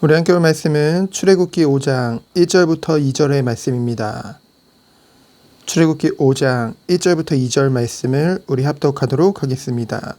우리 함께 볼 말씀은 출애굽기 5장 1절부터 2절의 말씀입니다. 출애굽기 5장 1절부터 2절 말씀을 우리 합독하도록 하겠습니다.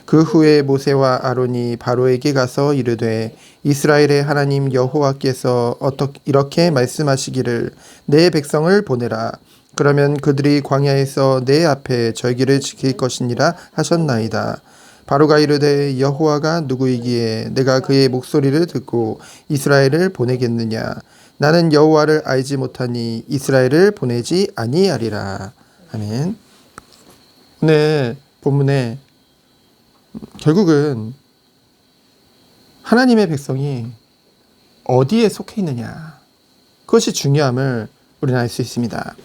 그 후에 모세와 아론이 바로에게 가서 이르되 이스라엘의 하나님 여호와께서 이렇게 말씀하시기를 내 백성을 보내라. 그러면 그들이 광야에서 내 앞에 절기를 지킬 것이니라 하셨나이다. 바로가 이르되 여호와가 누구이기에 내가 그의 목소리를 듣고 이스라엘을 보내겠느냐. 나는 여호와를 알지 못하니 이스라엘을 보내지 아니하리라. 아멘. 오늘 본문에 결국은 하나님의 백성이 어디에 속해 있느냐, 그것이 중요함을 우리는 알 수 있습니다.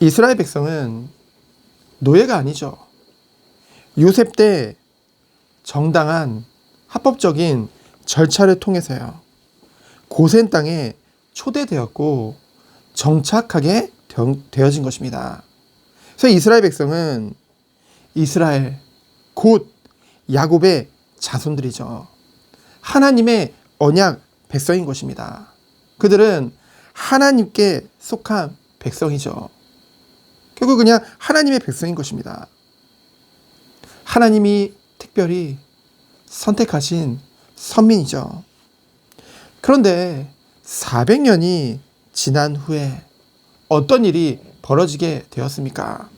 이스라엘 백성은 노예가 아니죠. 요셉 때 정당한 합법적인 절차를 통해서요, 고센 땅에 초대되었고 정착하게 되어진 것입니다. 그래서 이스라엘 백성은 이스라엘 곧 야곱의 자손들이죠. 하나님의 언약 백성인 것입니다. 그들은 하나님께 속한 백성이죠. 결국 그냥 하나님의 백성인 것입니다. 하나님이 특별히 선택하신 선민이죠. 그런데 400년이 지난 후에 어떤 일이 벌어지게 되었습니까?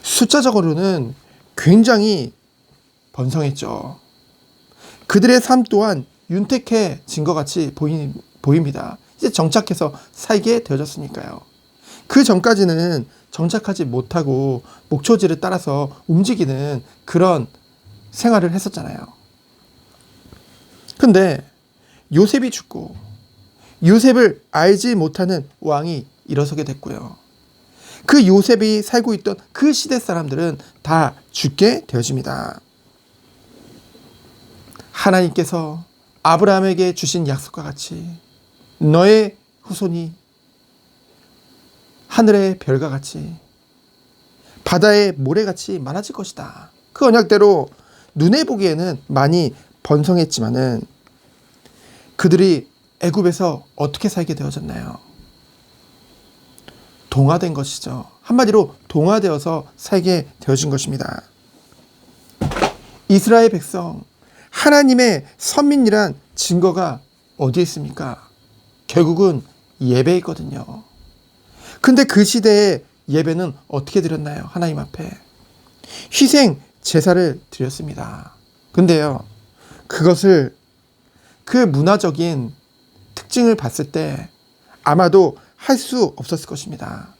숫자적으로는 굉장히 번성했죠. 그들의 삶 또한 윤택해진 것 같이 보입니다. 이제 정착해서 살게 되어졌으니까요. 그 전까지는 정착하지 못하고 목초지를 따라서 움직이는 그런 생활을 했었잖아요. 근데 요셉이 죽고 요셉을 알지 못하는 왕이 일어서게 됐고요. 그 요셉이 살고 있던 그 시대 사람들은 다 죽게 되어집니다. 하나님께서 아브라함에게 주신 약속과 같이 너의 후손이 하늘의 별과 같이 바다의 모래같이 많아질 것이다. 그 언약대로 눈에 보기에는 많이 번성했지만은 그들이 애굽에서 어떻게 살게 되어졌나요? 동화된 것이죠. 한마디로 동화되어서 살게 되어진 것입니다. 이스라엘 백성, 하나님의 선민이란 증거가 어디에 있습니까? 결국은 예배에 있거든요. 근데 그 시대에 예배는 어떻게 드렸나요? 하나님 앞에 희생 제사를 드렸습니다. 근데요, 그것을 그 문화적인 특징을 봤을 때 아마도 할 수 없었을 것입니다.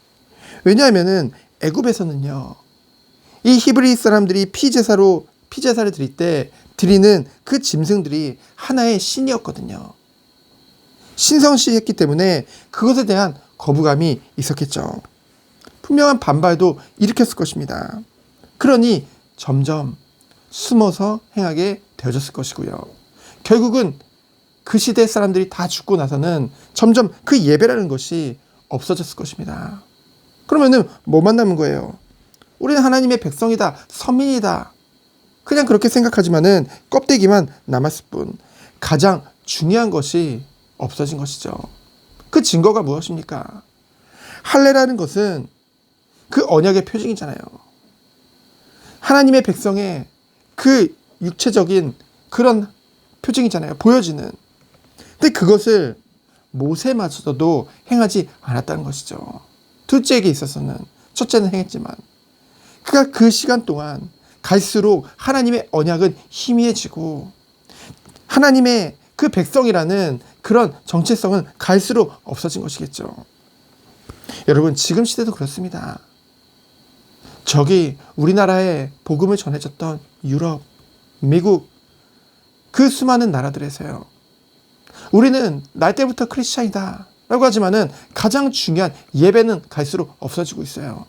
왜냐하면은 애굽에서는요, 이 히브리 사람들이 피제사를 드릴 때 드리는 그 짐승들이 하나의 신이었거든요. 신성시했기 때문에 그것에 대한 거부감이 있었겠죠. 분명한 반발도 일으켰을 것입니다. 그러니 점점 숨어서 행하게 되어졌을 것이고요. 결국은 그 시대 사람들이 다 죽고 나서는 점점 그 예배라는 것이 없어졌을 것입니다. 그러면은 뭐만 남은 거예요? 우리는 하나님의 백성이다, 선민이다, 그냥 그렇게 생각하지만은 껍데기만 남았을 뿐 가장 중요한 것이 없어진 것이죠. 그 증거가 무엇입니까? 할례라는 것은 그 언약의 표징이잖아요. 하나님의 백성의 그 육체적인 그런 표징이잖아요. 보여지는. 근데 그것을 모세마저도 행하지 않았다는 것이죠. 둘째에게 있어서는 첫째는 행했지만, 그러니까 그 시간 동안 갈수록 하나님의 언약은 희미해지고 하나님의 그 백성이라는 그런 정체성은 갈수록 없어진 것이겠죠. 여러분, 지금 시대도 그렇습니다. 저기 우리나라에 복음을 전해줬던 유럽, 미국, 그 수많은 나라들에서요, 우리는 날 때부터 크리스찬이다 라고 하지만은 가장 중요한 예배는 갈수록 없어지고 있어요.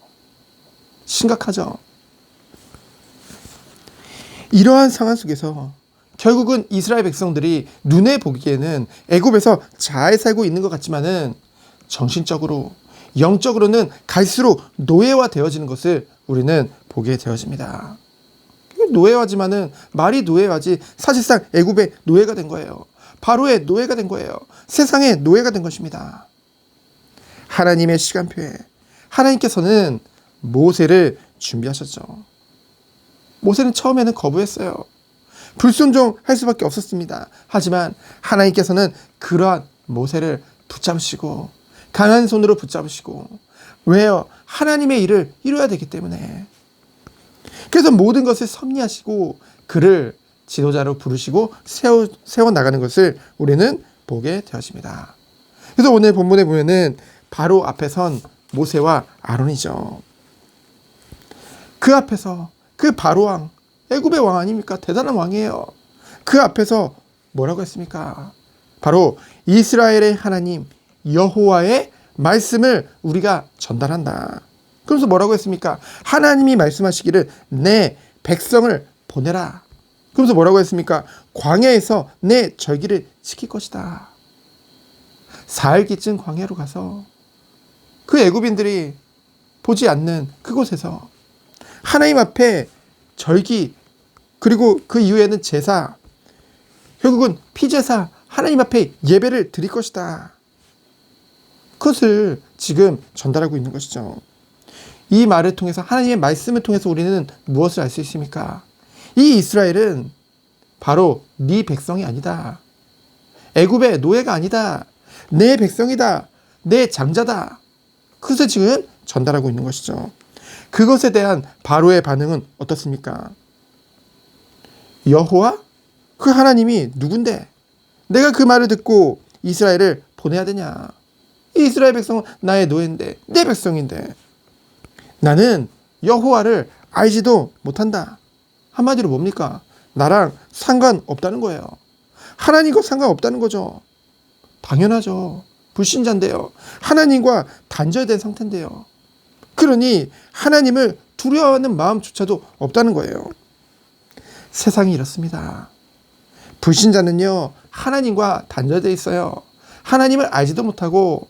심각하죠. 이러한 상황 속에서 결국은 이스라엘 백성들이 눈에 보기에는 애굽에서 잘 살고 있는 것 같지만은 정신적으로, 영적으로는 갈수록 노예화 되어지는 것을 우리는 보게 되어집니다. 노예화지만은 말이 노예화지 사실상 애굽의 노예가 된 거예요. 바로의 노예가 된 거예요. 세상의 노예가 된 것입니다. 하나님의 시간표에 하나님께서는 모세를 준비하셨죠. 모세는 처음에는 거부했어요. 불순종할 수밖에 없었습니다. 하지만 하나님께서는 그러한 모세를 붙잡으시고 강한 손으로 붙잡으시고, 왜요? 하나님의 일을 이루어야 되기 때문에. 그래서 모든 것을 섭리하시고 그를 지도자로 부르시고 세워나가는 것을 우리는 보게 되었습니다. 그래서 오늘 본문에 보면은 바로 앞에 선 모세와 아론이죠. 그 앞에서 그 바로 왕, 애굽의 왕 아닙니까? 대단한 왕이에요. 그 앞에서 뭐라고 했습니까? 바로 이스라엘의 하나님 여호와의 말씀을 우리가 전달한다. 그러면서 뭐라고 했습니까? 하나님이 말씀하시기를 내 백성을 보내라. 그러면서 뭐라고 했습니까? 광야에서 내 절기를 지킬 것이다. 사흘기쯤 광야로 가서 그 애굽인들이 보지 않는 그곳에서 하나님 앞에 절기, 그리고 그 이후에는 제사, 결국은 피제사, 하나님 앞에 예배를 드릴 것이다. 그것을 지금 전달하고 있는 것이죠. 이 말을 통해서, 하나님의 말씀을 통해서 우리는 무엇을 알 수 있습니까? 이 이스라엘은 바로 네 백성이 아니다. 애굽의 노예가 아니다. 내 백성이다. 내 장자다. 그것을 지금 전달하고 있는 것이죠. 그것에 대한 바로의 반응은 어떻습니까? 여호와? 그 하나님이 누군데 내가 그 말을 듣고 이스라엘을 보내야 되냐? 이 이스라엘 백성은 나의 노예인데, 내 백성인데 나는 여호와를 알지도 못한다. 한마디로 뭡니까? 나랑 상관없다는 거예요. 하나님과 상관없다는 거죠. 당연하죠. 불신자인데요. 하나님과 단절된 상태인데요. 그러니 하나님을 두려워하는 마음조차도 없다는 거예요. 세상이 이렇습니다. 불신자는요, 하나님과 단절되어 있어요. 하나님을 알지도 못하고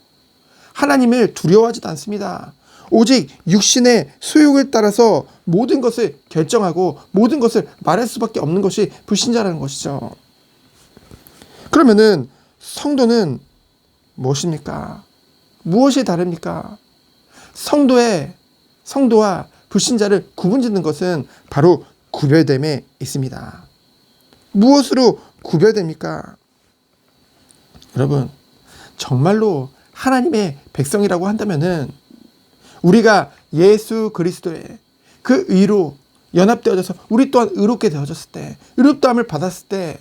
하나님을 두려워하지도 않습니다. 오직 육신의 소욕을 따라서 모든 것을 결정하고 모든 것을 말할 수밖에 없는 것이 불신자라는 것이죠. 그러면은 성도는 무엇입니까? 무엇이 다릅니까? 성도와 불신자를 구분짓는 것은 바로 구별됨에 있습니다. 무엇으로 구별됩니까? 여러분, 정말로 하나님의 백성이라고 한다면은 우리가 예수 그리스도의 그 의로 연합되어져서 우리 또한 의롭게 되어졌을 때, 의롭다함을 받았을 때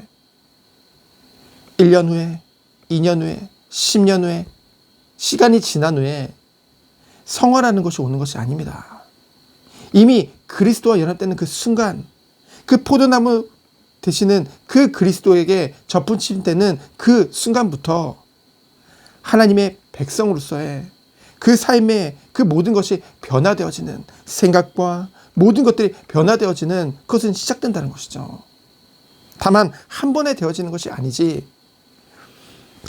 1년 후에, 2년 후에, 10년 후에, 시간이 지난 후에 성화라는 것이 오는 것이 아닙니다. 이미 그리스도와 연합되는 그 순간, 그 포도나무 되시는 그 그리스도에게 접붙임되는 그 순간부터 하나님의 백성으로서의 그 삶의 그 모든 것이 변화되어지는, 생각과 모든 것들이 변화되어지는 그것은 시작된다는 것이죠. 다만 한 번에 되어지는 것이 아니지.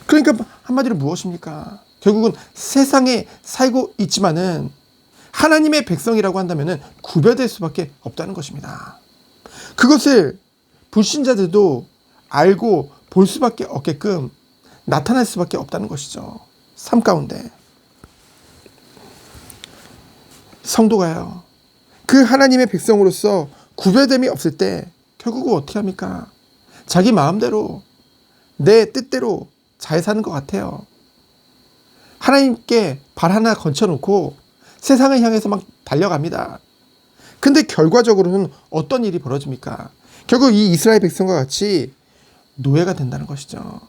그러니까 한마디로 무엇입니까? 결국은 세상에 살고 있지만은 하나님의 백성이라고 한다면 구별될 수밖에 없다는 것입니다. 그것을 불신자들도 알고 볼 수밖에 없게끔 나타날 수밖에 없다는 것이죠. 삶 가운데. 성도가요, 그 하나님의 백성으로서 구별됨이 없을 때 결국은 어떻게 합니까? 자기 마음대로, 내 뜻대로 잘 사는 것 같아요. 하나님께 발 하나 건쳐놓고 세상을 향해서 막 달려갑니다. 근데 결과적으로는 어떤 일이 벌어집니까? 결국 이 이스라엘 백성과 같이 노예가 된다는 것이죠.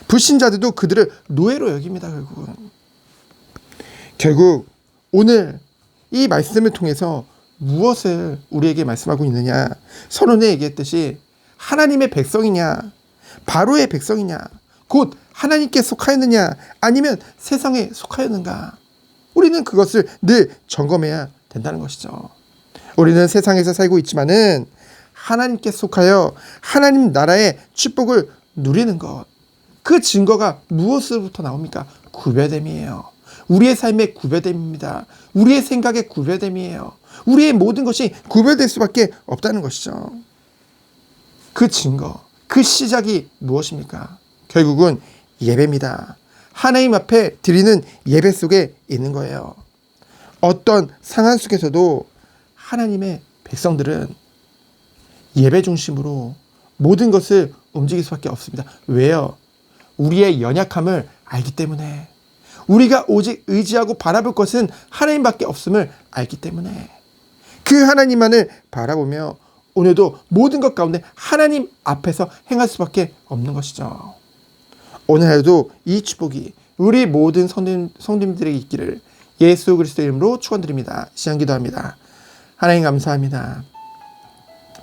불신자들도 그들을 노예로 여깁니다. 결국 오늘 이 말씀을 통해서 무엇을 우리에게 말씀하고 있느냐? 서론에 얘기했듯이 하나님의 백성이냐, 바로의 백성이냐, 곧 하나님께 속하였느냐, 아니면 세상에 속하였는가? 우리는 그것을 늘 점검해야 된다는 것이죠. 우리는 세상에서 살고 있지만은 하나님께 속하여 하나님 나라의 축복을 누리는 것, 그 증거가 무엇으로부터 나옵니까? 구별됨이에요. 우리의 삶의 구별됨입니다. 우리의 생각의 구별됨이에요. 우리의 모든 것이 구별될 수밖에 없다는 것이죠. 그 증거, 그 시작이 무엇입니까? 결국은 예배입니다. 하나님 앞에 드리는 예배 속에 있는 거예요. 어떤 상황 속에서도 하나님의 백성들은 예배 중심으로 모든 것을 움직일 수밖에 없습니다. 왜요? 우리의 연약함을 알기 때문에, 우리가 오직 의지하고 바라볼 것은 하나님밖에 없음을 알기 때문에, 그 하나님만을 바라보며 오늘도 모든 것 가운데 하나님 앞에서 행할 수밖에 없는 것이죠. 오늘 하루도 이 축복이 우리 모든 성도님들에게 있기를 예수 그리스도의 이름으로 축원드립니다. 시간 기도합니다. 하나님 감사합니다.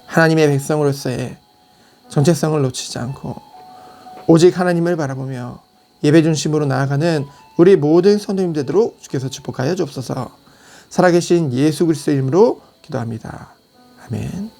하나님의 백성으로서의 정체성을 놓치지 않고 오직 하나님을 바라보며 예배 중심으로 나아가는 우리 모든 성도님 되도록 주께서 축복하여 주옵소서. 살아계신 예수 그리스도의 이름으로 기도합니다. 아멘.